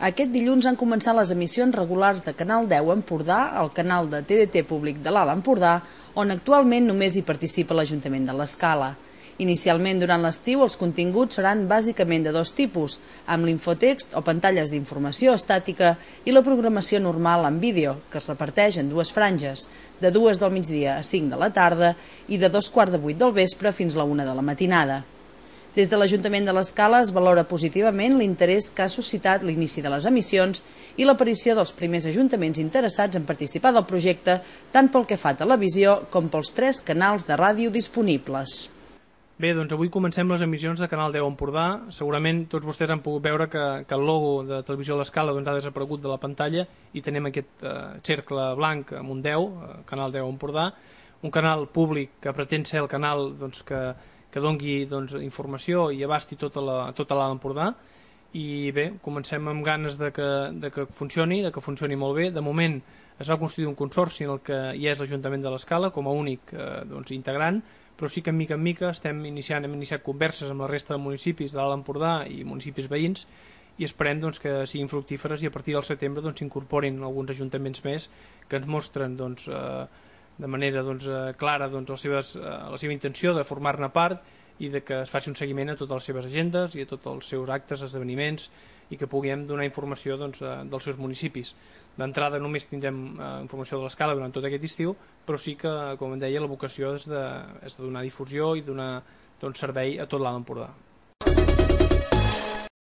Aquest dilluns han començat les emissions regulars de Canal 10 Empordà, el canal de TDT públic de l'Alt Empordà, on actualment només hi participa l'Ajuntament de l'Escala. Inicialment, durant l'estiu, els continguts seran bàsicament de dos tipus, amb l'infotext o pantalles d'informació estàtica i la programació normal en vídeo, que es reparteix en dues franges, de 2 del migdia a 5 de la tarda i de 2:15 del vespre fins a la 1 de la matinada. Des de l'Ajuntament de l'Escala es valora positivament l'interès que ha suscitat l'inici de les emissions i l'aparició dels primers ajuntaments interessats en participar del projecte, tant pel que fa a televisió com pels 3 canals de ràdio disponibles. Bé, doncs avui comencem les emissions de Canal 10 Empordà. Segurament tots vostès han pogut veure que el logo de Televisió a l'Escala ha desaparegut de la pantalla i tenim aquest cercle blanc amb un 10, Canal 10 Empordà, un canal públic que pretén ser el canal que dongui informació i abasti tota l'Alt Empordà. I bé, comencem amb ganes de que funcioni molt bé. De moment es va constituir un consorci en el que hi és l'Ajuntament de l'Escala com a únic integrant, però sí que mica en mica hem iniciat converses amb la resta de municipis de l'Alt Empordà i municipis veïns i esperem que siguin fructíferes i a partir del setembre s'incorporin alguns ajuntaments més que ens mostren de manera clara la seva intenció de formar-ne part i de que es faci un seguiment a totes les seves agendes i a tots els seus actes, esdeveniments i que puguem donar informació dels seus municipis. D'entrada només tindrem informació de l'Escala durant tot aquest estiu, però sí que, com em deia, la vocació és de donar difusió i donar servei a tot l'Alt Empordà.